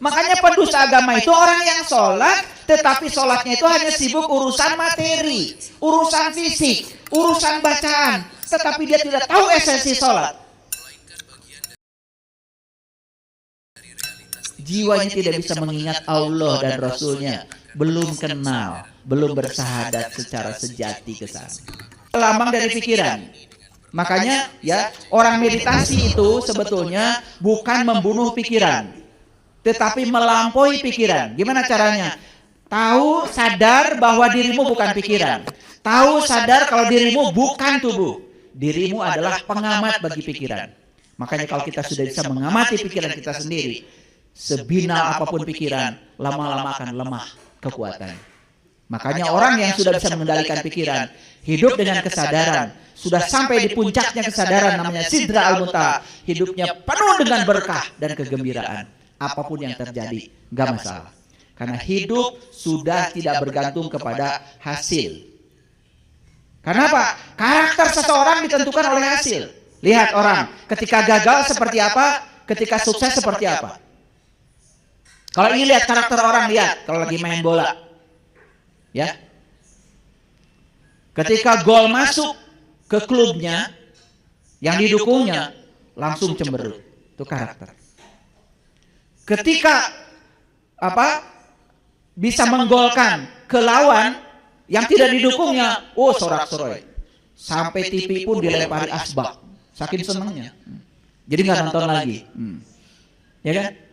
Makanya pendusta agama itu orang yang sholat, tetapi sholatnya itu hanya sibuk urusan materi, urusan fisik, urusan bacaan, tetapi dia tidak tahu esensi sholat. Jiwanya tidak bisa mengingat Allah dan Rasulnya, belum kenal, belum bersahadat secara sejati ke sana. Lambang dari pikiran. Makanya ya, orang meditasi itu sebetulnya bukan membunuh pikiran, tetapi melampaui pikiran. Gimana caranya? Tahu sadar bahwa dirimu bukan pikiran. Tahu sadar kalau dirimu bukan tubuh. Dirimu adalah pengamat bagi pikiran. Makanya kalau kita sudah bisa mengamati pikiran kita sendiri, sebinal apapun pikiran, lama-lama akan lemah kekuatan. Makanya orang yang sudah bisa mengendalikan pikiran, hidup dengan kesadaran, sudah sampai di puncaknya kesadaran, namanya Sidra Al-Muntaha, hidupnya penuh dengan berkah dan kegembiraan. Apapun yang terjadi, gak masalah. Karena hidup sudah tidak bergantung kepada hasil. Kenapa? Karakter seseorang ditentukan oleh hasil. Lihat orang, ketika gagal seperti apa, ketika sukses seperti apa. Kalau ingin lihat karakter orang, lihat kalau lagi main bola. Ya. Ketika gol masuk ke klubnya, yang didukungnya langsung cemberut. Itu karakter. Ketika bisa menggolkan ke lawan yang tidak didukungnya, sorak-sorai. Sampai TV pun dilempari asbak, saking senangnya. Jadi nggak nonton lagi. Ya kan?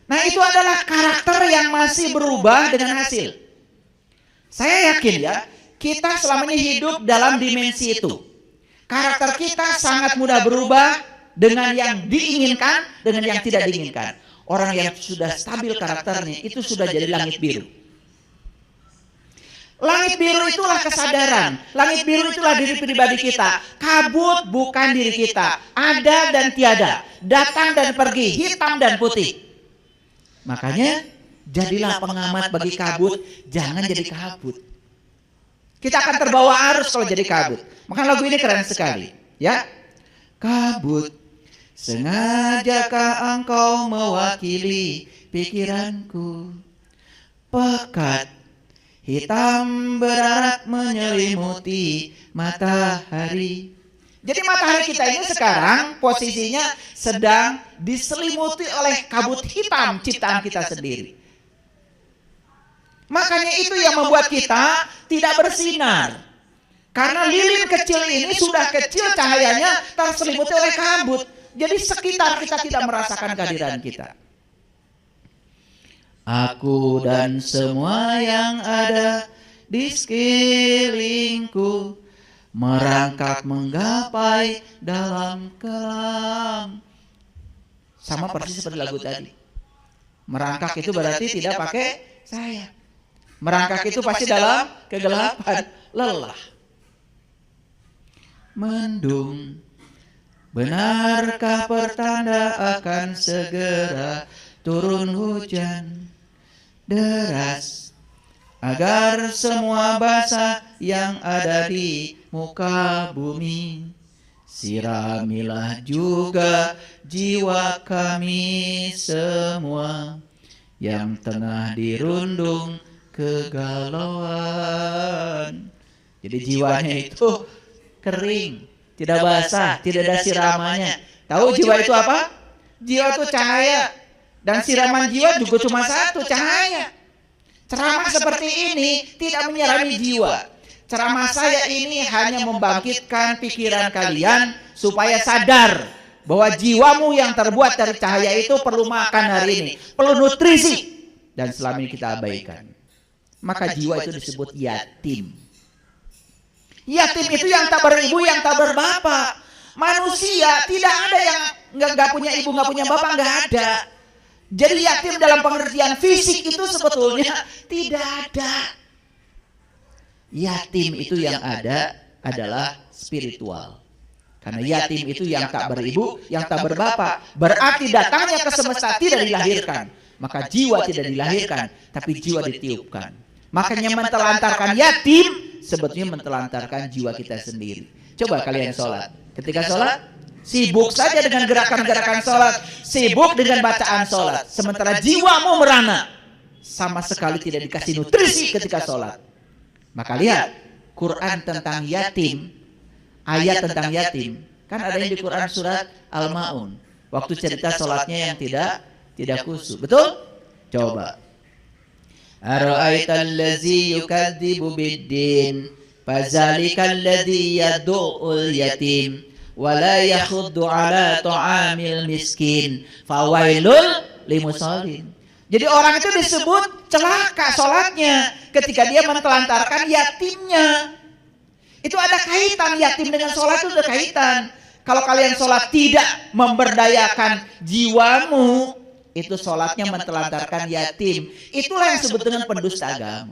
Nah, itu adalah karakter yang masih berubah dengan hasil. Saya yakin ya, kita selamanya hidup dalam dimensi itu. Karakter kita sangat mudah berubah dengan yang diinginkan, dengan yang tidak diinginkan. Orang yang sudah stabil karakternya itu sudah jadi langit biru. Langit biru itulah kesadaran. Langit biru itulah diri pribadi kita. Kabut bukan diri kita. Ada dan tiada. Datang dan pergi. Hitam dan putih. Makanya jadilah pengamat bagi kabut. Jangan jadi kabut. Kita akan terbawa arus kalau jadi kabut. Makanya lagu ini keren sekali. Ya, kabut. Sengajakah engkau mewakili pikiranku? Pekat hitam berarak menyelimuti matahari. Jadi matahari kita ini sekarang posisinya sedang diselimuti oleh kabut hitam ciptaan kita sendiri. Makanya itu yang membuat kita tidak bersinar. Karena lilin kecil ini sudah kecil cahayanya terselimuti oleh kabut. Jadi sekitar kita tidak merasakan kehadiran kita. Aku dan semua yang ada di sekelilingku merangkak menggapai dalam kelam. Sama persis seperti lagu tadi. Merangkak itu berarti tidak pakai sayap. Merangkak itu pasti dalam kegelapan, lelah. Mendung. Benarkah pertanda akan segera turun hujan deras agar semua basah yang ada di muka bumi? Siramilah juga jiwa kami semua yang tengah dirundung kegalauan. Jadi jiwanya itu kering, tidak basah, tidak ada siramannya. Tahu jiwa itu apa? Jiwa itu cahaya. Dan siraman jiwa juga cuma satu, cahaya. Ceramah seperti ini tidak menyirami jiwa. Ceramah saya ini hanya membangkitkan pikiran kalian supaya sadar bahwa jiwamu yang terbuat dari cahaya itu perlu makan hari ini, perlu nutrisi. Dan selama ini kita abaikan. Maka jiwa itu disebut yatim. Yatim itu yang tak beribu, yang tak berbapak. Manusia tidak ada yang nggak punya ibu, nggak punya bapak, nggak ada. Jadi yatim dalam pengertian fisik itu sebetulnya tidak ada. Yatim itu yang ada adalah spiritual. Karena yatim itu yang tak beribu, yang tak berbapak. Berarti datangnya ke semesta tidak dilahirkan. Maka jiwa tidak dilahirkan, tapi jiwa ditiupkan. Makanya mentelantarkan yatim sebetulnya mentelantarkan jiwa kita sendiri. Coba kalian sholat. Ketika sholat, Sibuk saja dengan gerakan-gerakan sholat, sibuk dengan bacaan sholat, sementara jiwamu merana, sama sekali tidak dikasih nutrisi ketika sholat. Maka lihat Quran tentang yatim, ayat tentang yatim, kan ada yang di Quran surat Al-Maun, waktu cerita sholatnya yang tidak khusyuk, betul? Coba. Ara'aital ladzi yukadzibu biddin, fazalikal ladzi yad'ul yatim, wala yakhuddu ala ta'amil miskin, fawailul limusallin. Jadi orang itu disebut celaka sholatnya ketika dia mentelantarkan yatimnya. Itu ada kaitan, yatim dengan sholat itu ada kaitan. Kalau kalian sholat tidak memberdayakan jiwamu, itu sholatnya mentelantarkan yatim. Itulah yang disebut dengan pendusta agama.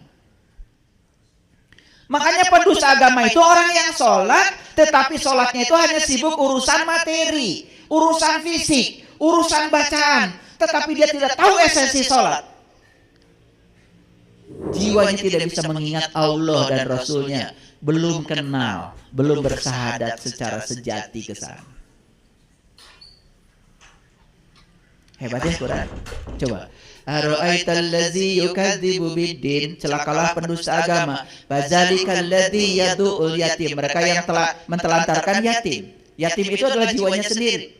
Makanya pendusta agama itu orang yang sholat, tetapi sholatnya itu hanya sibuk urusan materi, urusan fisik, urusan bacaan, tetapi dia tidak tahu esensi sholat. Jiwanya tidak bisa mengingat Allah dan Rasulnya, belum kenal, belum bersahadat secara sejati ke sana. Hebat ya Quran. Coba. Ara'aital ladzi yukadzibu biddin, celakalah pendusta agama. Fazalikal ladzi yad'ul yatim, mereka yang telah mentelantarkan yatim. Yatim itu adalah jiwanya sendiri.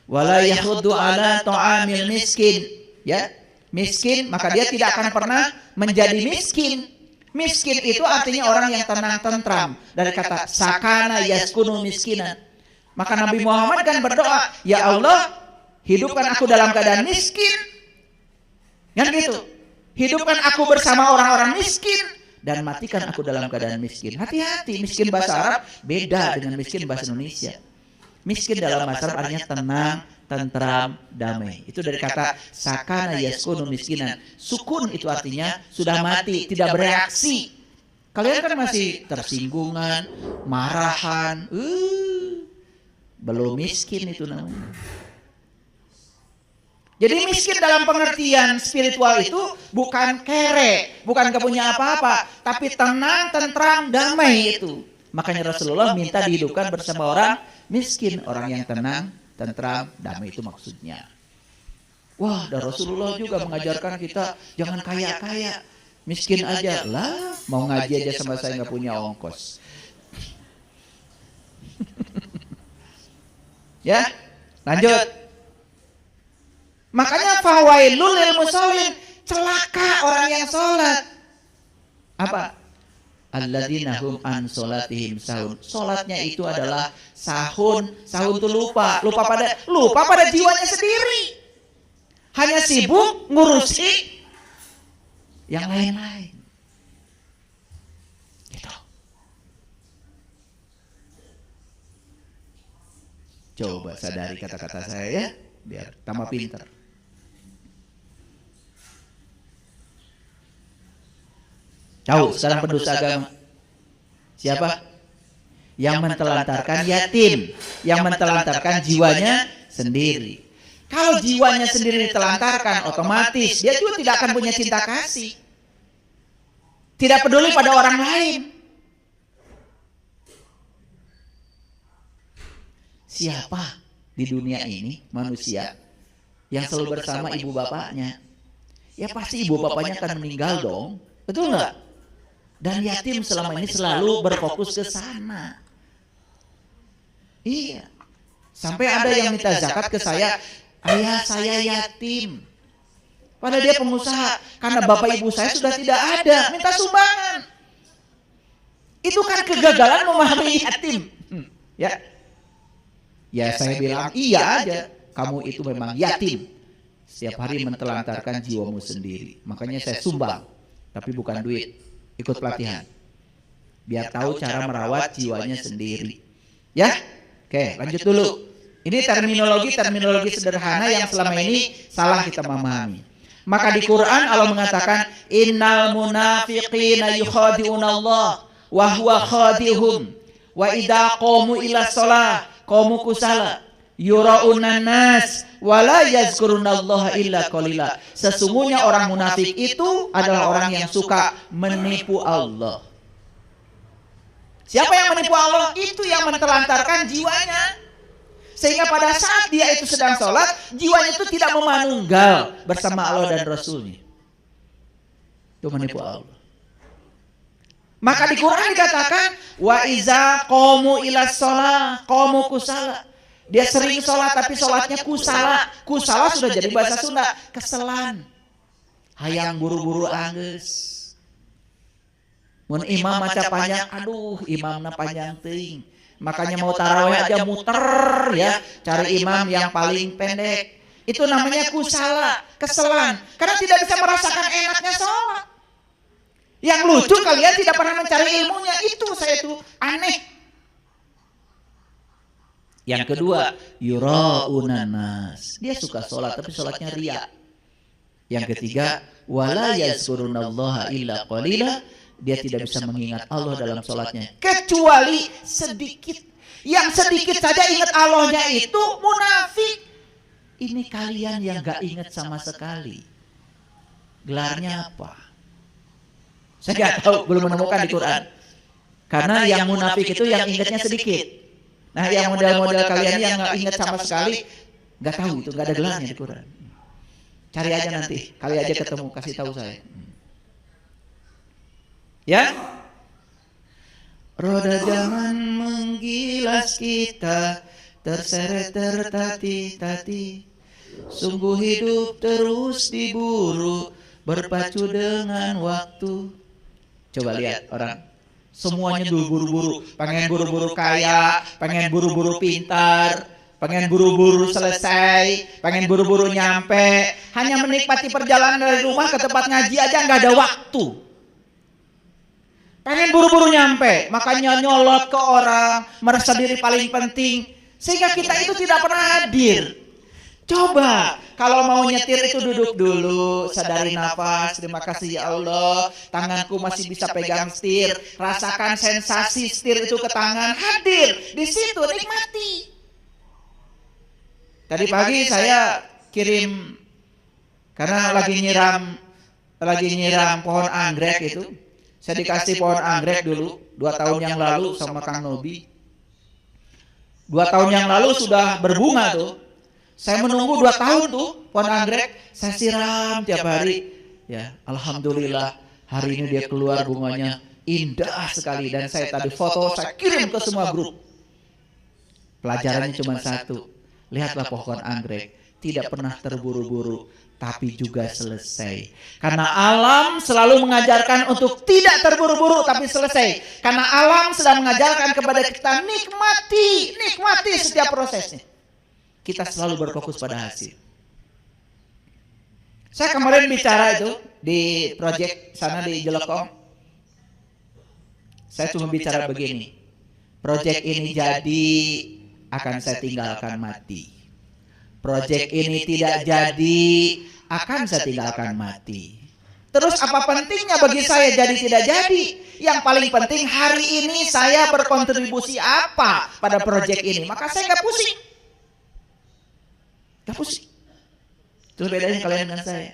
Wala yakhuddu ala ta'amil miskin, ya. Miskin, maka dia tidak akan pernah menjadi miskin. Miskin itu artinya orang yang tenang tentram, dari kata sakana yaskunu miskinan. Maka Nabi Muhammad kan berdoa, ya Allah, hidupkan aku dalam keadaan miskin. Kan gitu. Hidupkan aku bersama orang-orang miskin dan matikan aku dalam keadaan miskin. Hati-hati, miskin bahasa Arab beda dengan miskin bahasa Indonesia. Miskin dalam bahasa Arab artinya tenang, tentram, damai. Itu dari kata sakana yaskunu miskinan. Sukun itu artinya sudah mati, tidak bereaksi. Kalian kan masih tersinggungan, marahan. Belum miskin itu namanya. Jadi miskin dalam pengertian spiritual itu bukan kere, bukan gak punya apa-apa, tapi tenang, tentram, damai itu. Makanya Rasulullah minta dihidupkan bersama orang miskin, orang yang tenang, tentram, damai itu maksudnya. Wah, dan Rasulullah juga mengajarkan kita jangan kaya-kaya, miskin aja. Lah, mau ngaji aja sama saya gak punya ongkos. Ya, lanjut. Makanya fawailul lil musallin, celaka orang yang sholat. Apa? Alladzina hum an sholatihim sahun. Sholatnya itu adalah sahun. Sahun itu lupa pada jiwanya sendiri. Hanya sibuk ngurusi yang lain-lain. Gitu. Coba sadari kata-kata saya ya, biar tambah pintar. Tahu sekarang pendusta agama siapa? Yang mentelantarkan yatim, yang mentelantarkan jiwanya sendiri. Kalau jiwanya sendiri ditelantarkan, otomatis dia juga tidak akan punya cinta kasih, tidak peduli pada orang lain. Siapa di dunia ini manusia yang selalu bersama ibu bapaknya? Ya pasti ibu bapaknya akan meninggal dong, betul nggak? Dan yatim selama ini selalu berfokus ke sana. Iya. Sampai ada yang minta zakat ke saya, ayah saya yatim. Padahal dia pengusaha, karena bapak ibu saya sudah tidak ada, minta sumbangan. Itu kan kegagalan memahami yatim. Ya. Ya saya bilang iya aja, kamu itu memang yatim. Setiap hari mentelantarkan jiwamu sendiri. Makanya saya sumbang, tapi bukan duit. Ikut pelatihan biar tahu cara merawat jiwanya sendiri. Ya, oke, lanjut dulu. Ini terminologi sederhana yang selama ini salah kita memahami. Maka di Quran Allah mengatakan innal munafiqina yukhadi'una Allah wa huwa khadi'uhum wa idza qamu ila shalah qamu kusala yura'unan nas wala yazkurunallaha illa qalila. Sesungguhnya orang munafik itu adalah orang yang suka menipu Allah. Siapa yang menipu Allah? Itu yang mentelantarkan jiwanya. Sehingga pada saat dia itu sedang sholat, jiwanya itu tidak memanunggal bersama Allah dan Rasulnya. Itu menipu Allah. Maka di Quran dikatakan, wa iza qamu ila shalah qamu kusala. Dia sering sholat tapi sholatnya kusala. Kusala sudah jadi bahasa Sunda, keselan. Hayang buru-buru anggeus. Mun imam maca panjang, aduh imamna panjang teuing. Makanya mau tarawih aja muter ya, cari imam yang paling pendek. Itu namanya kusala, keselan. Karena tidak bisa merasakan enaknya sholat. Yang lucu kalian tidak pernah mencari ilmunya, itu saya tuh aneh. Yang kedua, yura'unan nas. Dia suka sholat tapi sholatnya riya. Yang ketiga, wala yazkurunallaha illa qalila. Dia tidak bisa mengingat Allah dalam sholatnya kecuali sedikit. Yang sedikit saja ingat Allahnya itu munafik. Ini kalian yang gak ingat sama sekali. Gelarnya apa? Saya nggak tahu, belum menemukan di Quran. Karena yang munafik itu yang ingatnya sedikit. Nah, yang model-model kalian yang nggak ingat sama sekali, nggak tahu itu, nggak ada gelarnya di Quran. Cari aja nanti, kali aja ketemu, kasih tahu saya. Ya, roda zaman menggilas kita, terseret tertati-tati. Sungguh hidup terus diburu, berpacu dengan waktu. Coba lihat orang, semuanya dulu buru-buru, pengen buru-buru kaya, pengen buru-buru pintar, pengen buru-buru selesai, pengen buru-buru nyampe. Hanya menikmati perjalanan dari rumah ke tempat ngaji aja nggak ada waktu. Pengen buru-buru nyampe, makanya nyolot ke orang, merasa diri paling penting, sehingga kita itu tidak pernah hadir. Coba, kalau mau nyetir itu duduk dulu, sadari nafas, terima kasih ya Allah, tanganku masih bisa pegang setir, rasakan sensasi setir itu ke tangan, hadir di situ, nikmati. Tadi pagi saya kirim, karena lagi nyiram pohon anggrek itu, saya dikasih pohon anggrek dulu, 2 tahun yang lalu sama Kang Nobi. 2 tahun yang lalu sudah berbunga tuh. Saya menunggu 2 tahun tuh pohon anggrek, saya siram tiap hari. Ya, alhamdulillah hari ini dia keluar bunganya indah sekali, dan saya tadi foto saya kirim ke semua grup. Pelajarannya cuma satu, lihatlah pohon anggrek tidak pernah terburu-buru, tapi juga selesai. Karena alam selalu mengajarkan untuk tidak terburu-buru tapi selesai. Karena alam sedang mengajarkan kepada kita nikmati setiap prosesnya. Kita selalu berfokus pada hasil. Saya kemarin bicara itu di proyek sana di Jelekong. Saya cuma bicara begini. Proyek ini jadi akan saya tinggalkan mati. Proyek ini tidak jadi akan saya tinggalkan mati. Terus apa pentingnya bagi saya jadi tidak jadi? Yang paling penting hari ini saya berkontribusi apa pada proyek ini. Maka saya nggak pusing. Gak pusing. Itu bedanya kalian dengan saya.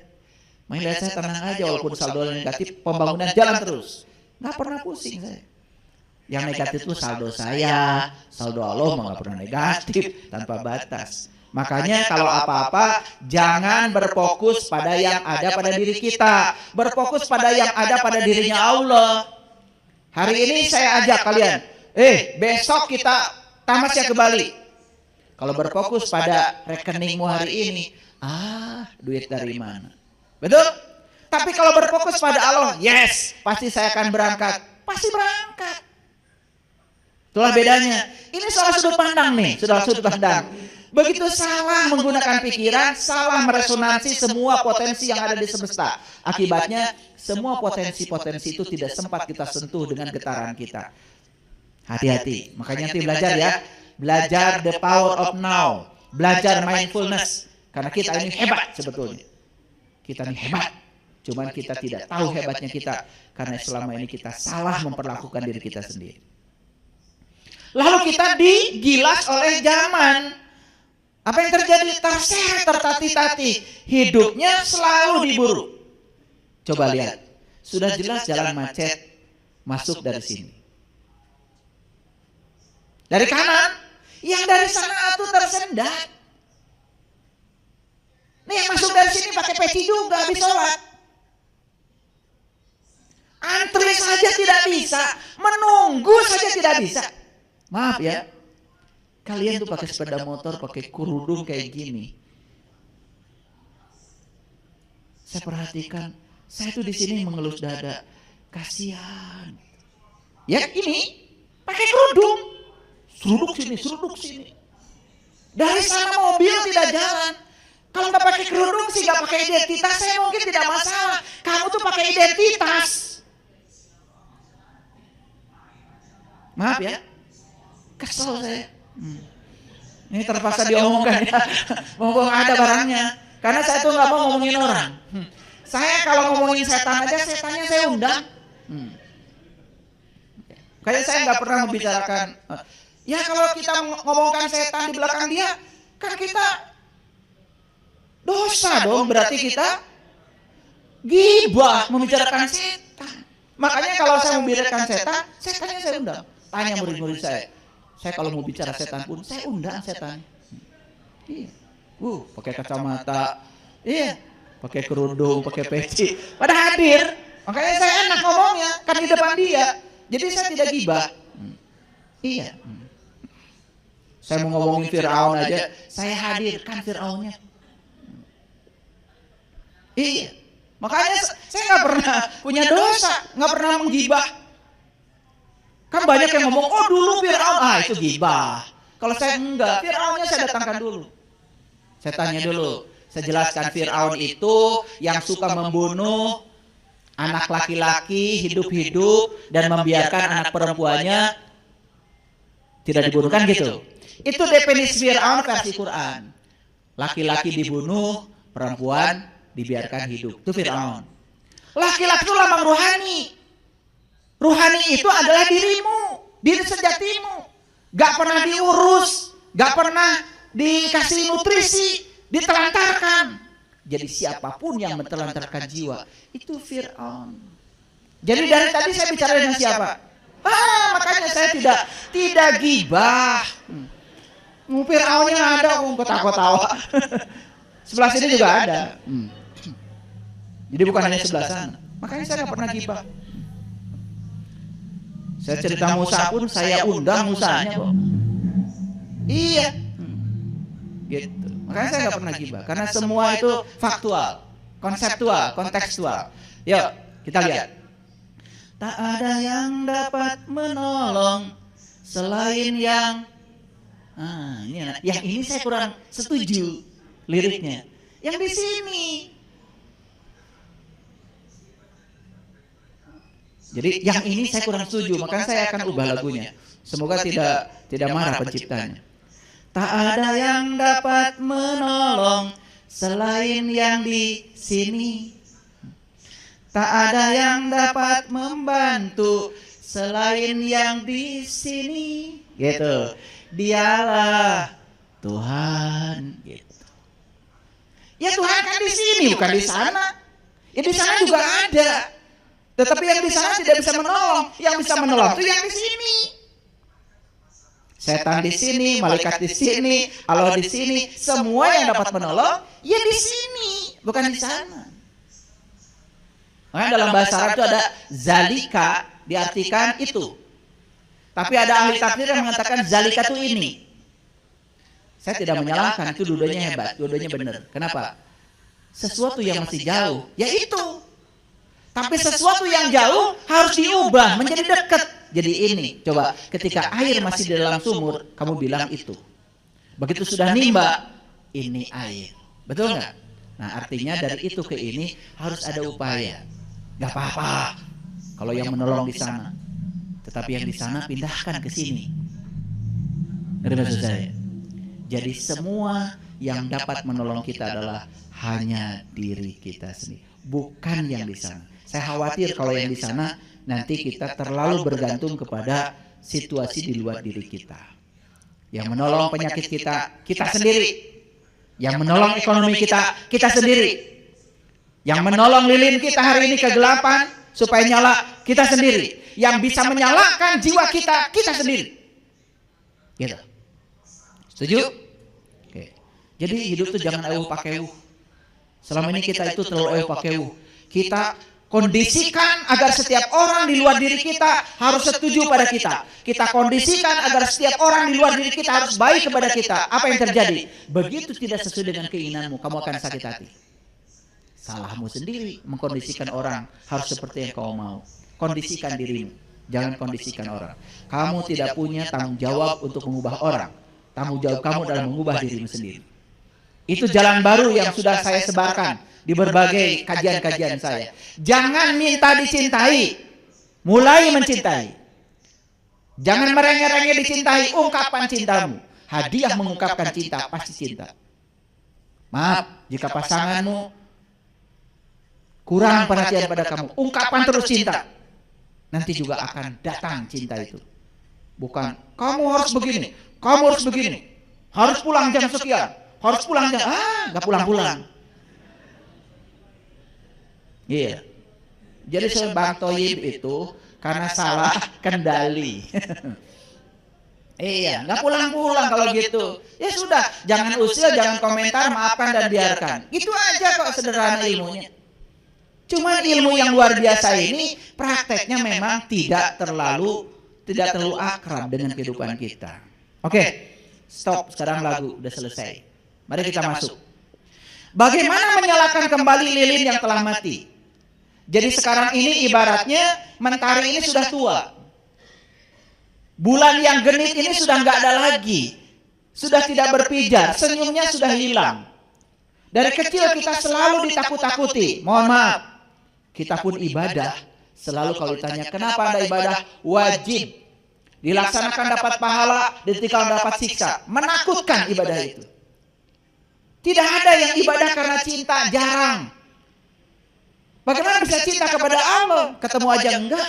Main lihat saya tenang aja walaupun saldo negatif, pembangunan jalan terus. Gak pernah pusing saya. Yang negatif itu saldo saya, saldo Allah gak pernah negatif, tanpa batas. Makanya kalau apa-apa jangan berfokus pada yang ada pada diri kita, berfokus pada yang ada pada dirinya Allah. Hari ini saya ajak kalian, besok kita tamasya ke Bali. Kalau berfokus pada rekeningmu hari ini, duit dari mana? Betul? Tapi kalau berfokus pada Allah, yes, pasti saya akan berangkat. Pasti berangkat. Itulah bedanya. Ini soal sudut pandang nih, sudah sudut pandang. Begitu salah menggunakan pikiran, salah meresonansi semua potensi yang ada di semesta. Akibatnya, semua potensi-potensi itu tidak sempat kita sentuh dengan getaran kita. Hati-hati. Makanya nanti belajar ya. Belajar the power of now, belajar mindfulness, karena kita ini hebat sebetulnya. Kita ini hebat, cuman kita tidak tahu hebatnya kita karena selama ini kita salah memperlakukan diri kita sendiri. Lalu kita digilas oleh zaman. Apa yang terjadi? Terseret tertati-tati, hidupnya selalu diburu. Coba lihat, sudah jelas jalan macet masuk dari sini. Dari kanan. Yang dari sana tuh tersendat. Nih yang masuk dari sini pakai peci juga habis sholat. Antri saja tidak bisa, menunggu saja tidak bisa. Maaf ya, kalian tuh pakai sepeda motor, pakai kerudung kayak gini. Saya perhatikan, saya tuh di sini mengelus dada, kasihan. Ya ini pakai kerudung, seruduk sini. Dari sana mobil tidak jalan. Kalau nggak pakai kerudung sih, nggak pakai identitas, saya mungkin tidak masalah. Kamu tuh pakai identitas. Maaf ya, kesel saya. Ini terpaksa diomongkan ya, mumpung ada barangnya. Karena saya tuh nggak mau ngomongin orang. Saya kalau ngomongin setan aja, setannya saya undang. Kayak saya nggak pernah membicarakan. Ya kalau kita ngomongkan setan di belakang dia, kan kita dosa dong, berarti kita gibah membicarakan setan. Makanya kalau saya membicarakan setan, setannya saya undang. Tanya murid-murid saya kalau mau bicara setan pun saya undang setan. Iya, pakai kacamata, iya, pakai kerudung, pakai peci, pada hadir. Makanya saya enak ngomongnya, kan di depan dia. Jadi saya tidak gibah. Iya. Saya mau ngomongin Fir'aun aja, saya hadirkan Fir'aunnya. Iya, makanya saya nggak pernah punya dosa, nggak pernah menggibah. Kan banyak yang ngomong, oh dulu Fir'aun, itu gibah. Kalau saya enggak, Fir'aunnya saya datangkan dulu. Saya tanya dulu, saya jelaskan Fir'aun itu yang suka membunuh anak laki-laki hidup-hidup dan membiarkan anak perempuannya tidak dibunuh, kan gitu. Itu definisi Fir'aun versi Quran. Laki-laki dibunuh, perempuan dibiarkan hidup. Itu Fir'aun. Laki-laki itu lambang rohani. Rohani itu adalah dirimu, diri sejatimu. Gak pernah diurus, gak pernah dikasih nutrisi, ditelantarkan. Jadi siapapun yang menelantarkan jiwa, itu Fir'aun. Jadi dari tadi saya bicara dengan siapa? Makanya saya tidak gibah. Fir'aunnya ada, ketawa-tawa. Sebelah sini juga ada. Jadi bukan hanya sebelah sana. Makanya saya nggak pernah gibah. Saya cerita Musa pun saya undang Musanya kok. Iya. Gitu. Makanya saya nggak pernah gibah. Karena semua itu faktual, konseptual, kontekstual. Yuk kita lihat. Tak ada yang dapat menolong selain yang ini saya kurang setuju liriknya. Yang di sini. Jadi yang ini saya kurang setuju, makanya saya akan ubah lagunya. Semoga tidak marah penciptanya. Tak ada yang dapat menolong selain yang di sini. Tak ada yang dapat membantu selain yang di sini. Gitu. Dialah Tuhan. Gitu. Ya Tuhan kan di sini, bukan di sana. Ya di sana juga ada. Tetapi yang di sana tidak bisa menolong. Yang bisa menolong itu yang di sini. Setan di sini, malaikat di sini, Allah di sini, semua yang dapat menolong ya di sini, bukan di sana. Makanya dalam bahasa Arab itu ada zalika, diartikan itu. Tapi ada ahli tafsir yang mengatakan zalika itu ini. Saya tidak menyalahkan, itu dua-duanya hebat, dua-duanya benar. Kenapa? Sesuatu yang masih jauh, ya itu. Tapi sesuatu yang jauh harus diubah menjadi dekat. Jadi ini, coba ketika air masih di dalam sumur, kamu bilang itu. Begitu sudah nimba, ini air. Betul nggak? Nah artinya dari itu ke ini harus ada upaya. Gak apa-apa kalau yang menolong di sana. Tetapi yang di sana pindahkan ke sini. Ngerti maksud saya? Jadi semua yang dapat menolong kita adalah hanya diri kita sendiri. Bukan yang di sana. Saya khawatir kalau yang di sana nanti kita terlalu bergantung kepada situasi di luar diri kita. Yang menolong penyakit kita, kita sendiri. Yang menolong ekonomi kita, kita sendiri. Yang menolong lilin kita hari ini kegelapan supaya nyala, kita sendiri. Yang bisa menyalakan jiwa kita, kita sendiri. Gitu. Setuju? Oke. Jadi hidup tuh jangan eueuh pakeuh. Selama ini kita itu terlalu eueuh pakeuh. Kita kondisikan agar setiap orang di luar diri kita harus setuju pada kita. Kita kondisikan agar setiap orang di luar diri kita harus baik kepada kita. Apa yang terjadi? Begitu tidak sesuai dengan keinginanmu, kamu akan sakit hati. Salahmu sendiri mengkondisikan orang harus seperti yang kau mau. Kondisikan dirimu, jangan kondisikan orang. Kamu tidak punya tanggung jawab untuk mengubah orang. Tanggung jawab kamu adalah mengubah dirimu sendiri. Itu jalan baru yang sudah saya sebarkan di berbagai kajian-kajian saya. Jangan minta dicintai, mulai mencintai. Jangan merengek-rengek dicintai, ungkapkan cintamu. Hadiah mengungkapkan cinta, pasti cinta. Maaf, jika pasanganmu kurang perhatian pada kamu, ungkapkan terus cinta. Nanti juga akan datang cinta itu. Bukan, kamu harus begini, kamu harus begini, harus pulang jam sekian, harus pulang jam, gak pulang-pulang. Iya. Jadi Bang Toyib itu karena salah kendali. Iya, nggak pulang-pulang kalau gitu. Ya sudah, jangan usil, jangan komentar, maafkan dan biarkan. Gitu aja kok sederhana ilmunya. Cuma ilmu yang luar biasa ini prakteknya memang tidak terlalu akrab dengan kehidupan kita. Oke, stop. Sekarang lagu udah selesai. Mari kita masuk. Bagaimana menyalakan kembali lilin yang telah mati? Jadi sekarang ini ibaratnya mentari ini sudah tua. Bulan yang genit ini sudah nggak ada lagi. Sudah tidak berpijar, senyumnya sudah hilang. Dari kecil kita selalu ditakut-takuti. Mohon maaf, kita pun ibadah. Selalu kalau ditanya, kenapa Anda ibadah? Wajib. Dilaksanakan dapat pahala, ditinggal dapat siksa. Menakutkan ibadah itu. Tidak ada yang ibadah karena cinta, jarang. Bagaimana bisa cinta kepada Allah? Ketemu aja enggak.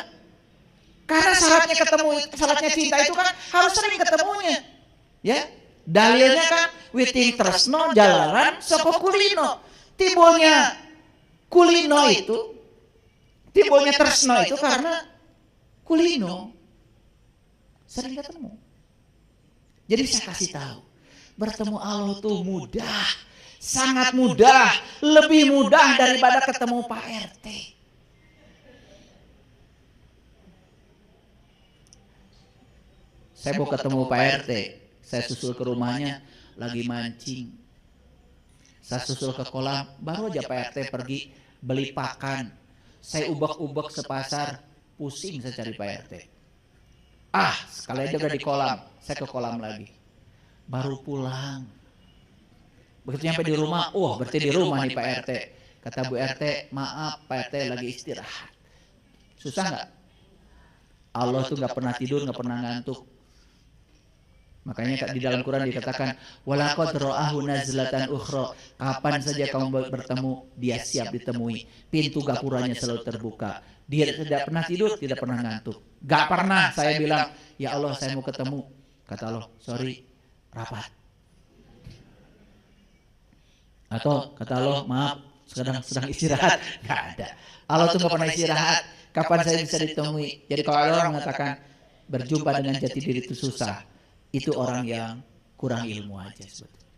Karena syaratnya cinta itu kan harus sering ketemunya. Ya, dalilnya kan witing tresno jalaran soko kulino. Timbulnya kulino itu, timbulnya tresno itu karena kulino sering ketemu. Jadi saya kasih tahu, bertemu Allah tuh mudah, sangat mudah, lebih mudah daripada ketemu Pak RT. Saya mau ketemu Pak RT, saya susul ke rumahnya, lagi mancing. Saya susul ke kolam, baru aja Pak RT pergi beli pakan. Saya ubek-ubek sepasar, pusing saya cari Pak RT. Sekali aja udah di kolam, saya ke kolam lagi. Baru pulang. Begitu nyampe di rumah, berarti di rumah nih Pak RT. Kata Bu RT, maaf Pak RT lagi istirahat. Susah nggak? Allah tuh nggak pernah tidur, nggak pernah ngantuk. Makanya di dalam Quran dikatakan, walaqad ra'ahu nazlatan ukhra. Kapan saja kamu bertemu, dia siap ditemui. Pintu gapuranya selalu terbuka. Dia tidak pernah tidur, tidak pernah ngantuk. Gak pernah saya bilang, ya Allah saya mau ketemu. Kata Allah, sorry, rapat. Atau kata Allah, maaf, sedang istirahat. Gak ada. Allah tuh gak pernah istirahat. Kapan saya bisa ditemui? Jadi kalau ada orang mengatakan berjumpa dengan jati diri itu susah, itu orang yang kurang ilmu aja sebetulnya.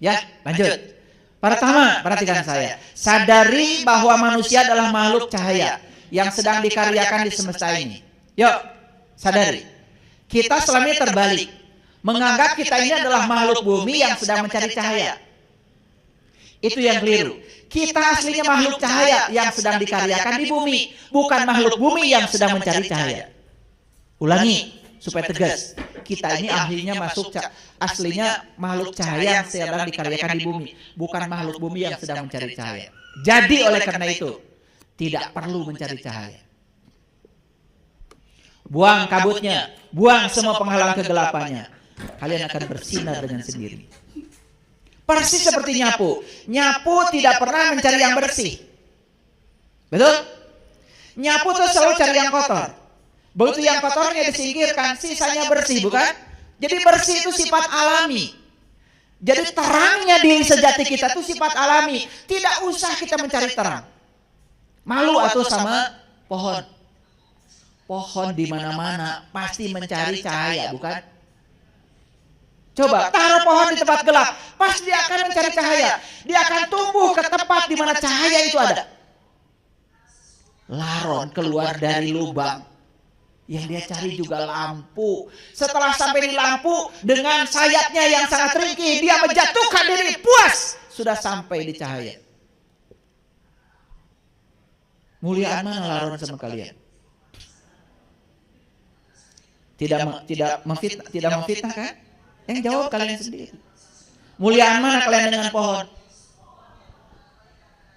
Ya, lanjut. Pertama, perhatikan saya. Sadari bahwa manusia adalah makhluk cahaya yang sedang dikaryakan di semesta ini. Yuk, sadari. Kita selama ini terbalik. Menganggap kita ini adalah makhluk bumi yang sedang mencari cahaya. Itu yang keliru. Kita aslinya makhluk cahaya yang sedang dikaryakan di bumi, bukan makhluk bumi yang sedang mencari cahaya. Ulangi supaya tegas. Kita ini aslinya makhluk cahaya yang sedang dikaryakan di bumi, bukan makhluk bumi yang sedang mencari cahaya. Jadi oleh karena itu tidak perlu mencari cahaya. Buang kabutnya, buang semua penghalang kegelapannya. Kalian akan bersinar dengan sendiri. Persis seperti nyapu. Nyapu tidak pernah mencari yang bersih. Betul? Nyapu tuh selalu cari yang kotor. Begitu yang kotornya disingkirkan, sisanya bersih, bukan? Jadi bersih itu sifat alami. Jadi terangnya diri sejati kita itu sifat alami. Tidak usah kita mencari terang. Malu atau sama pohon. pohon di mana-mana pasti mencari cahaya, bukan? Coba taruh pohon di tempat gelap, pasti dia akan mencari cahaya. Dia akan tumbuh ke tempat di mana cahaya itu ada. Laron keluar dari lubang, yang dia cari juga lampu. Setelah sampai di lampu, dengan sayapnya yang sangat ringkih, dia menjatuhkan diri, puas, sudah sampai di cahaya. Muliaan mana laron sama kalian? Tidak memfitnah kan? Yang jawab kalian sendiri. Muliaan mana kalian dengan pohon?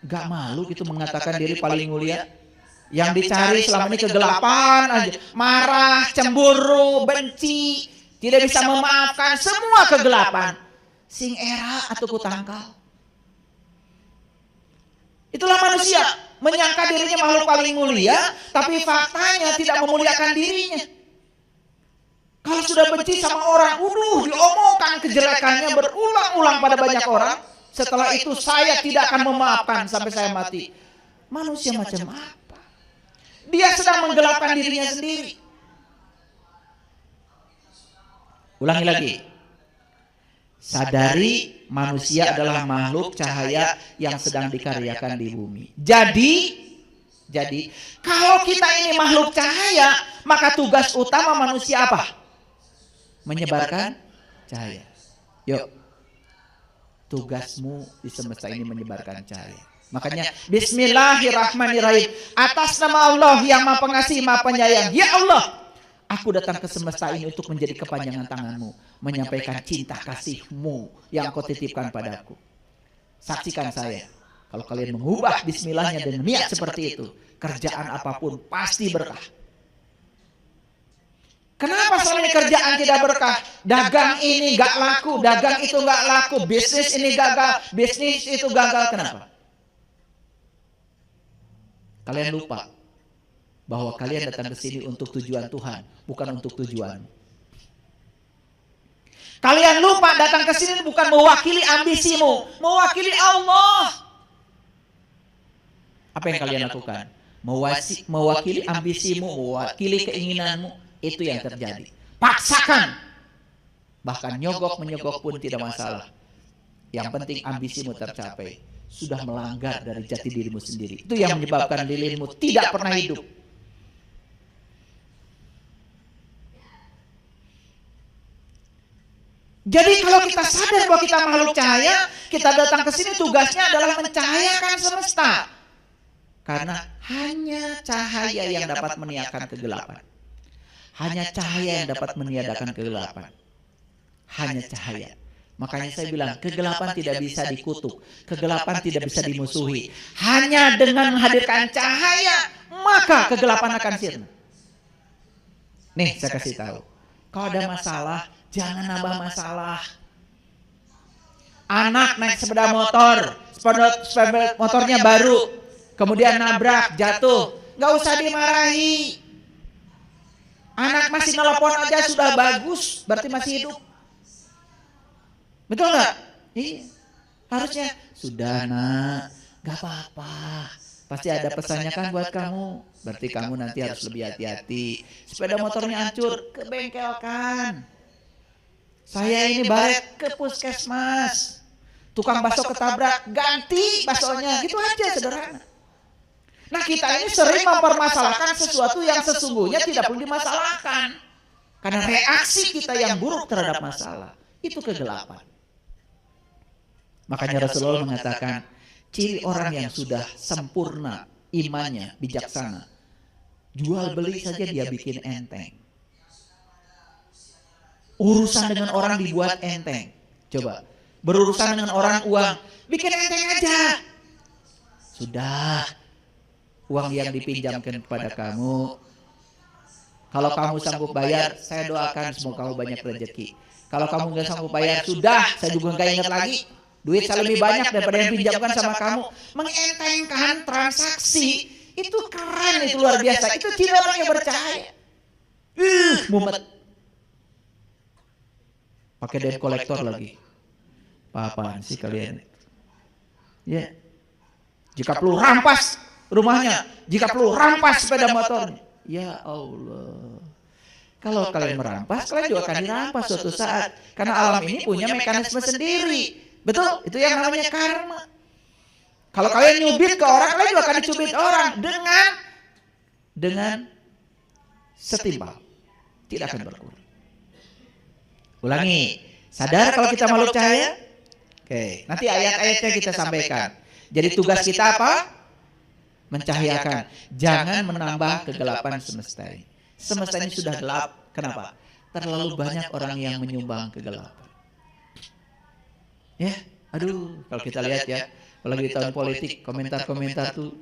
Gak malu gitu mengatakan diri paling mulia? Yang dicari selama ini kegelapan aja, marah, cemburu, benci, tidak bisa memaafkan, semua kegelapan. Sing era atau kutangkal. Itulah manusia, menyangka dirinya makhluk paling mulia, tapi faktanya tidak memuliakan dirinya. Kalau sudah benci sama orang, diomongkan kejelekannya berulang-ulang pada banyak orang. Setelah itu saya tidak akan memaafkan sampai saya mati. Manusia macam apa? Dia sedang menggelapkan dirinya sendiri. Ulangi lagi. Sadari manusia adalah makhluk cahaya yang sedang dikaryakan di bumi. Jadi kalau kita ini makhluk cahaya, maka tugas utama manusia apa? Menyebarkan cahaya. Yuk, tugasmu di semesta ini menyebarkan cahaya. Makanya Bismillahirrahmanirrahim, atas nama Allah yang Maha Pengasih Maha Penyayang. Ya Allah, aku datang ke semesta ini untuk menjadi kepanjangan tanganmu, menyampaikan cinta kasihmu yang kau titipkan padaku. Saksikan saya, kalau kalian mengubah bismillahnya dengan niat seperti itu, kerjaan apapun pasti berkah. Kenapa selama ini kerjaan tidak berkah? Dagang ini gak laku, dagang itu gak laku, bisnis ini gagal, bisnis itu gagal. Kenapa? Kalian lupa bahwa kalian datang ke sini untuk tujuan Tuhan, bukan untuk tujuan. Kalian lupa datang ke sini bukan mewakili ambisimu, mewakili Allah. Apa yang kalian lakukan? Mewakili ambisimu, mewakili keinginanmu. Itu yang terjadi. Paksakan. Bahkan nyogok-menyogok pun tidak masalah. Yang penting ambisimu tercapai. Sudah melanggar dari jati dirimu sendiri. Itu yang menyebabkan lilinmu tidak pernah hidup. Jadi kalau kita sadar bahwa kita makhluk cahaya, kita datang ke sini tugasnya adalah mencahayakan semesta. Karena hanya cahaya yang dapat menyiarkan kegelapan. Hanya cahaya yang dapat meniadakan kegelapan. Hanya cahaya. Makanya saya bilang, kegelapan tidak bisa dikutuk. Kegelapan tidak bisa dimusuhi. Hanya dengan menghadirkan cahaya, maka kegelapan akan sirna. Nih, saya kasih tahu. Kalau ada masalah, jangan nambah masalah. Anak naik sepeda motor, sepeda motornya baru, kemudian nabrak, jatuh. Nggak usah dimarahi. Anak masih nelpon aja sudah bagus, berarti masih hidup. Betul nggak? Iya. Harusnya sudah nak, nggak apa-apa. Pasti ada pesannya kan buat kamu. Berarti kamu nanti harus lebih hati-hati. Sepeda motornya hancur, ke bengkel kan. Saya ini baret ke puskesmas. Tukang bakso ketabrak, ganti baksonya. Gitu aja sederhana. Nah kita ini sering mempermasalahkan sesuatu yang sesungguhnya tidak perlu dimasalahkan. Karena reaksi kita yang buruk terhadap masalah, itu kegelapan. Makanya Rasulullah mengatakan, ciri orang yang sudah sempurna imannya, bijaksana, jual beli saja dia bikin enteng. Urusan dengan orang dibuat enteng. Coba, berurusan dengan orang uang, bikin enteng aja. Sudah. Uang yang dipinjamkan kepada kamu, kalau kamu sanggup bayar, saya doakan semoga kamu banyak rezeki. Kalau kamu nggak sanggup bayar, sudah, saya juga nggak ingat lagi. Duit saya lebih banyak daripada yang pinjamkan sama kamu. Mengentengkan transaksi, itu keren, itu luar biasa. Itu ciri orang yang bercahaya. Mumet. Pakai debt collector lagi. Apa-apaan sih kalian? Ya. Jika perlu rampas rumahnya, jika perlu rampas sepeda motornya. Ya Allah. Kalau kalian merampas, kalian juga akan dirampas suatu saat. Karena alam ini punya mekanisme sendiri. Betul? Itu yang namanya karma. Kalau kalian nyubit ke orang, kalian juga akan dicubit orang dengan setimpal. Tidak akan berkurang. Ulangi. Sadar kalau kita makhluk cahaya? Oke, nanti ayat-ayatnya kita sampaikan. Jadi tugas kita apa? Mencahayakan. Jangan menambah kegelapan semesta ini. Semesta ini sudah gelap. Kenapa? Terlalu banyak orang yang menyumbang kegelapan. Ya, aduh, kalau kita lihat ya, apalagi di tahun politik, komentar-komentar tuh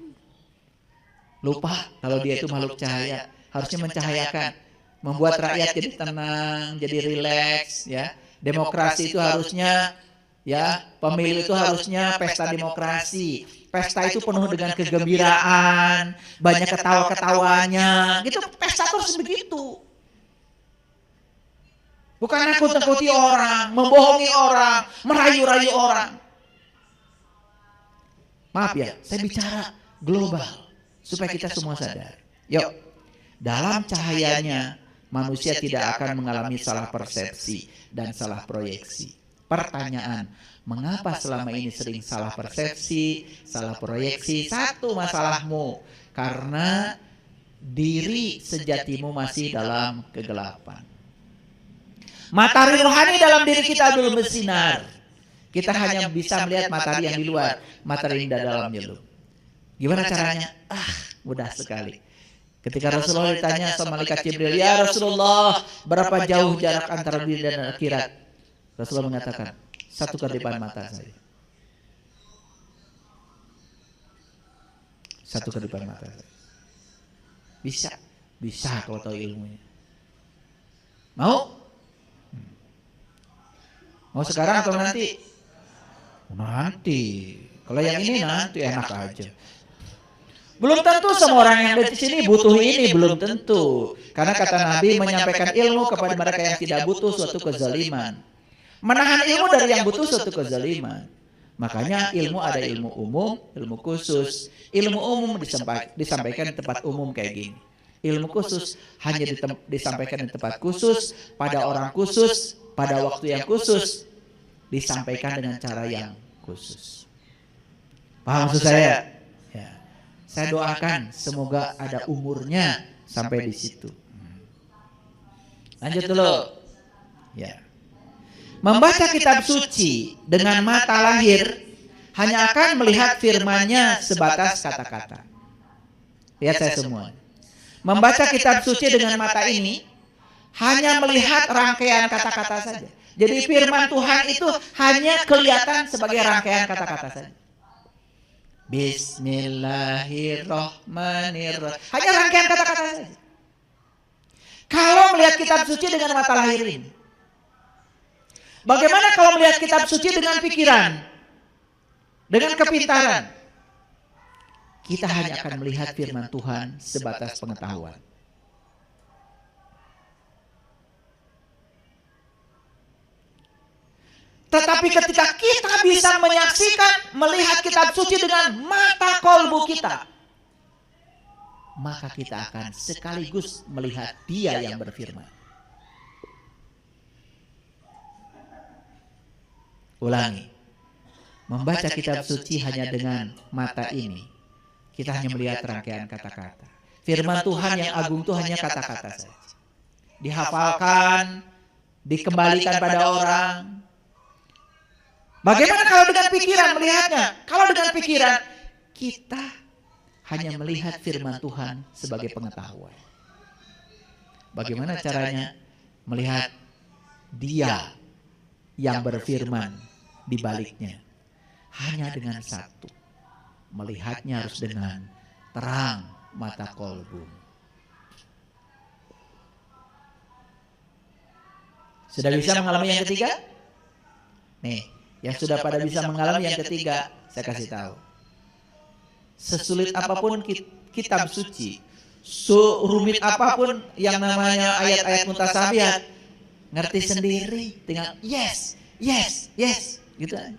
lupa kalau dia itu makhluk cahaya, harusnya mencahayakan, membuat rakyat jadi tenang, jadi rileks, ya. Demokrasi itu harusnya, ya, pemilu itu harusnya pesta demokrasi. Pesta itu penuh dengan kegembiraan, banyak ketawa-ketawanya, gitu. Pesta terus begitu. Bukan nakut-nakuti orang, membohongi orang, merayu-rayu orang. Maaf ya, saya bicara global supaya kita semua sadar. Yuk, dalam cahayanya manusia tidak akan mengalami salah persepsi dan salah proyeksi. Pertanyaan, mengapa selama ini sering salah persepsi, salah proyeksi? Satu masalahmu, karena diri sejatimu masih dalam kegelapan. Matahari rohani dalam diri kita belum bersinar. Kita hanya bisa melihat matahari yang di luar, matahari yang di dalamnya belum. Gimana caranya? Mudah sekali. Ketika Rasulullah ditanya sama malaikat Jibril, ya Rasulullah, berapa jauh jarak antara dunia dan akhirat? Rasulullah mengatakan, satu kedipan mata saja. Satu kedipan mata saja. Bisa kalau tahu ilmunya. Mau? Mau sekarang atau nanti? Nanti. Kalau yang ini nanti enak aja. Belum tentu semua orang yang ada di sini butuh ini, belum tentu. Karena kata Nabi menyampaikan ilmu kepada mereka yang tidak butuh suatu kezaliman. Menahan ilmu dari yang butuh suatu kezaliman. Makanya ilmu ada ilmu umum, ilmu khusus. Ilmu umum disampaikan di tempat umum kayak gini. Ilmu khusus hanya disampaikan di tempat khusus, pada orang khusus, pada waktu yang khusus, disampaikan dengan cara yang khusus. Paham maksud saya? Ya. Saya doakan semoga ada umurnya sampai di situ. Lanjut dulu. Ya. Membaca kitab suci dengan mata lahir hanya akan melihat firman-Nya sebatas kata-kata. Lihat saya semua. Membaca kitab suci dengan mata ini hanya melihat rangkaian kata-kata saja. Jadi firman Tuhan itu hanya kelihatan sebagai rangkaian kata-kata saja. Bismillahirrahmanirrahim. Hanya rangkaian kata-kata saja. Kalau melihat kitab suci dengan mata lahir ini, bagaimana kalau melihat kitab suci dengan pikiran, dengan kepintaran? Kita hanya akan melihat firman Tuhan sebatas pengetahuan. Tetapi ketika kita bisa menyaksikan, melihat kitab suci dengan mata kolbu kita, maka kita akan sekaligus melihat Dia yang berfirman. Ulangi, membaca kitab suci hanya dengan mata ini, kita hanya melihat rangkaian kata-kata. Firman Tuhan yang agung itu hanya kata-kata saja. Dihafalkan, dikembalikan pada orang. Bagaimana kalau dengan pikiran melihatnya? Kalau dengan pikiran, kita hanya melihat firman Tuhan sebagai pengetahuan. Bagaimana caranya melihat Dia yang berfirman di baliknya? Hanya dengan satu. Melihatnya harus dengan terang mata kolbu. Sudah bisa mengalami yang ketiga? Nih, yang sudah pada bisa mengalami yang ketiga, saya kasih tahu. Sesulit apapun kitab suci, serumit apapun yang namanya ayat-ayat mutasabihat, ngerti sendiri, tinggal yes, yes, yes, gitu aja.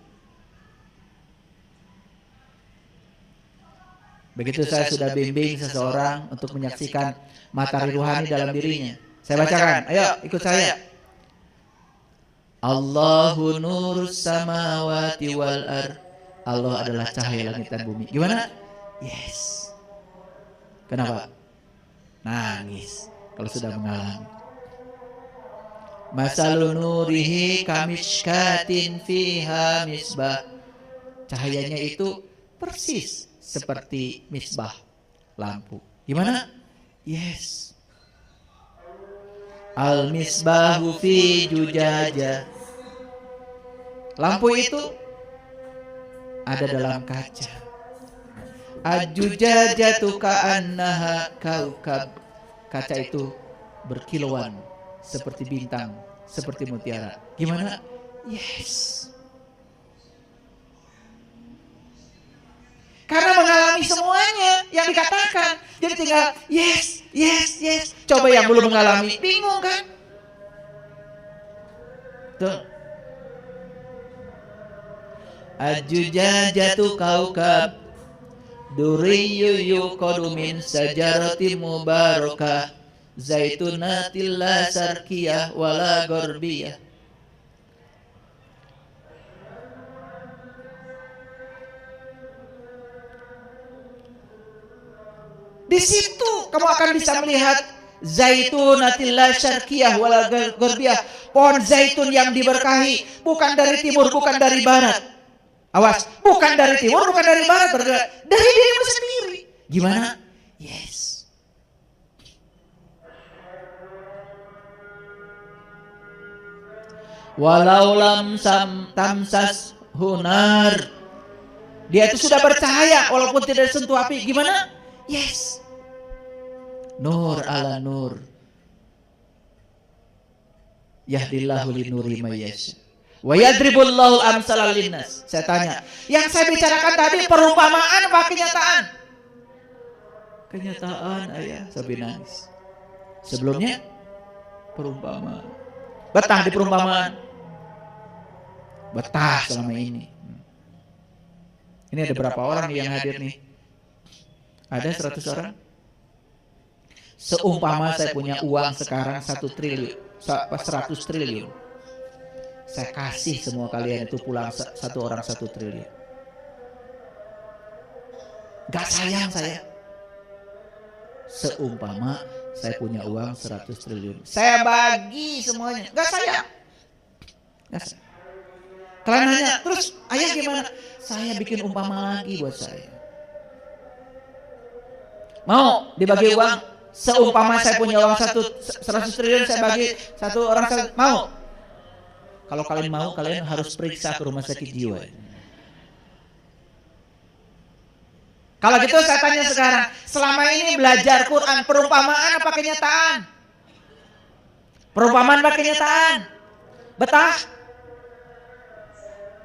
Begitu saya sudah bimbing seseorang untuk menyaksikan matahari ruhani dalam dirinya, saya bacakan, ayo ikut saya. Allahu nurus samawati wal ar. Allah adalah cahaya langit dan bumi. Gimana? Yes. Kenapa? Nangis kalau sudah mengalami. Masalun nurihi kamishkatin fiha misbah. Cahayanya itu persis seperti misbah lampu. Gimana? Yes. Al misbahu fi jujaja. Lampu itu ada dalam kaca. Ajujajatu ka'annaha kaukab. Kaca itu berkilauan seperti bintang, seperti mutiara. Gimana? Yes. Karena mengalami semuanya yang dikatakan. Jadi tinggal yes, yes, yes. Coba yang belum mengalami, bingung kan? Tuh. Ajujajatu kaukab duriyyu yuqadu min sajaratin mubarakah zaitunatil la sarkiyah wala gorbiyah. Di situ kamu akan bisa melihat zaitunatil la syarqiyah wala gorbiyah, pohon zaitun yang diberkahi, bukan dari timur, bukan dari barat. Awas, bukan dari timur, bukan dari barat, dari dirimu sendiri. Gimana? Yes. Walau lam tamsas hunar. Dia itu sudah bercahaya walaupun tidak disentuh api. Gimana? Yes. Nur ala nur. Yahdillahu linuri mayyasha. Wa yadribullahu amsalal linnas. Saya tanya, yang saya bicarakan tadi perumpamaan apa kenyataan? Kenyataan, ayah. Sampai nangis. Sebelumnya perumpamaan. Betah di perumpamaan. Betah selama ini. Ini ada berapa orang yang hadir nih? Ada 100 orang? Seumpama saya punya uang sekarang 1 triliun, 100 triliun. Saya kasih semua kalian itu pulang satu orang 1 triliun. Gak sayang saya. Seumpama saya punya uang 100 triliun. Saya bagi semuanya. Gak sayang. Gak sayang. Kalian nanya, terus ayah gimana? Saya bikin umpama lagi buat saya. Mau dibagi uang? Seumpama saya punya uang 100 triliun, saya bagi satu orang, mau? Kalau kalian mau, kalian harus periksa ke rumah sakit jiwa. Kalau gitu saya tanya sekarang, selama ini belajar Quran, perumpamaan apa kenyataan? Perumpamaan apa kenyataan? Betah?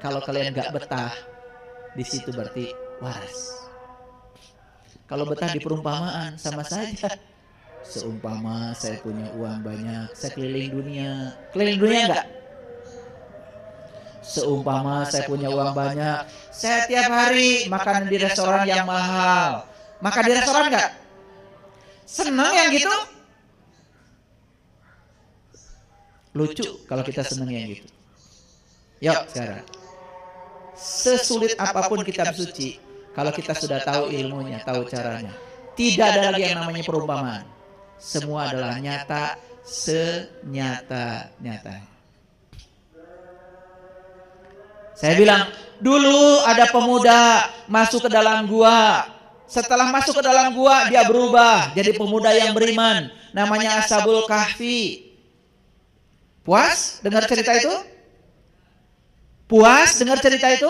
Kalau kalian gak betah, di situ berarti waras. Kalau betah di perumpamaan, sama saja. Seumpama saya punya uang banyak, saya keliling dunia. Keliling dunia enggak? Seumpama saya punya uang banyak, saya tiap hari makan di restoran yang mahal. Makan di restoran enggak? Senang yang gitu? Lucu kalau kita senang yang gitu. Yuk sekarang. Sesulit apapun kitab suci, kalau kita sudah tahu ilmunya, tahu caranya, tidak ada lagi yang namanya perumpamaan. Semua adalah nyata, senyata-nyatanya. Saya bilang, dulu ada pemuda masuk ke dalam gua. Setelah masuk ke dalam gua, dia berubah jadi pemuda yang beriman. Namanya Ashabul Kahfi. Puas dengar cerita itu? Puas dengar cerita itu?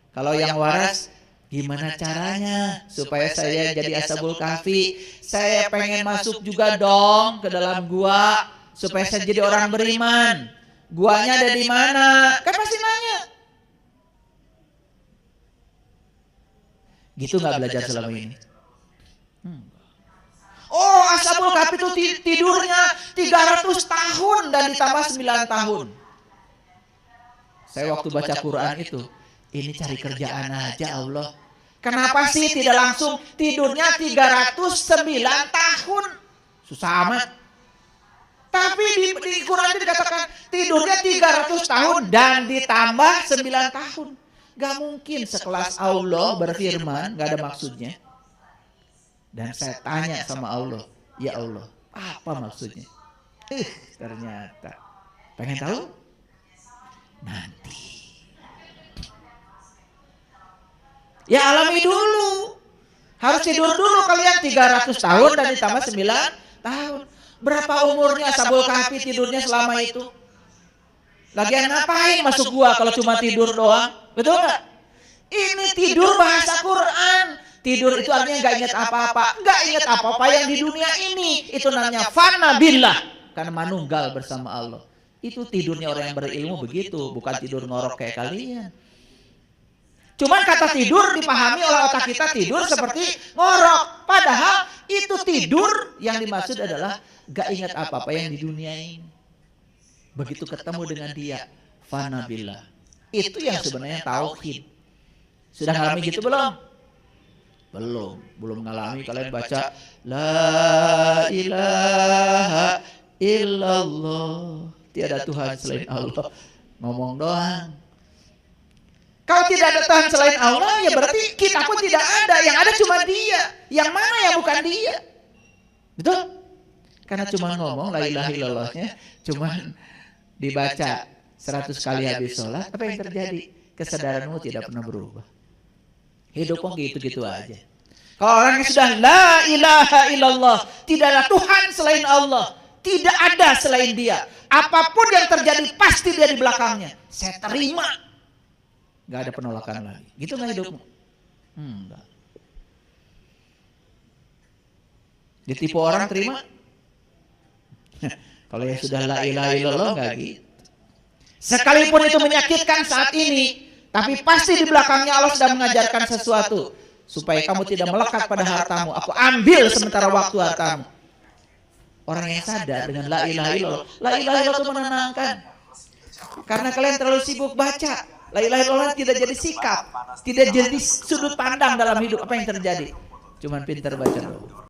Kalau yang waras, gimana caranya supaya saya jadi Ashabul Kahfi? Saya pengen masuk juga dong ke dalam gua supaya saya jadi orang beriman. Guanya ada di mana? Kan pasti nanya. Gitu nggak belajar selama ini? Oh, Ashabul Kahfi itu tidurnya 300 tahun dan ditambah 9 tahun. Saya waktu baca Quran itu, ini cari kerjaan aja Allah. Kenapa sih tidak langsung tidurnya 309 tahun? Susah amat. Tapi di Quran itu dikatakan tidurnya 300 tahun dan ditambah 9 tahun. Gak mungkin sekelas Allah berfirman, gak ada maksudnya. Dan saya tanya sama Allah, ya Allah, apa maksudnya? Ternyata. Pengen tahu? Nanti. Ya alami dulu. Harus tidur dulu kalian 300 tahun dan ditambah 9 tahun. Berapa umurnya Ashabul Kahfi tidurnya selama itu? Lagian ngapain masuk gua kalau cuma tidur doang? Betul nggak? Ini tidur bahasa Quran. Tidur itu artinya nggak ingat apa-apa. Nggak ingat apa-apa yang di dunia ini. Itu namanya fana billah. Karena manunggal bersama Allah. Itu tidurnya orang yang berilmu begitu. Bukan tidur ngorok kayak kalian. Cuman kata tidur dipahami oleh otak kita tidur seperti ngorok. Padahal itu tidur yang dimaksud adalah gak ingat apa-apa yang di dunia ini. Begitu ketemu dengan dia, fana billah. Itu yang sebenarnya tauhid. Sudah ngalami gitu belum? Belum ngalami. Kalian baca la ilaha illallah. Tiada Tuhan selain Allah. Ngomong doang. Kalau tidak ada Tuhan selain Allah, ya berarti kita pun tidak ada. Yang ada cuma dia. Yang mana yang bukan dia? Betul? Karena cuma ngomong la ilaha illallahnya, cuma dibaca 100 kali habis sholat, apa yang terjadi? Kesadaranmu tidak pernah berubah. Hidupmu gitu-gitu aja. Kalau orang yang sudah la ilaha illallah, tidak ada Tuhan selain Allah, tidak ada selain dia. Apapun yang terjadi pasti dia di belakangnya. Saya terima. Gak ada penolakan lagi. Gitu gak hidupmu? Enggak. Ditipu orang terima? Kalau yang sudah la ilaha illallah gak gitu. Sekalipun itu menyakitkan saat ini, tapi pasti di belakangnya Allah sudah mengajarkan sesuatu. Supaya kamu tidak melekat pada hartamu. Aku ambil sementara waktu hartamu. Orang yang sadar dengan la ilaha illallah. La ilaha illallah itu menenangkan. Karena kalian terlalu sibuk baca. La ilaha illallah tidak jadi sikap, tidak jadi sudut pandang dalam hidup. Apa yang terjadi? Cuman pintar baca doang.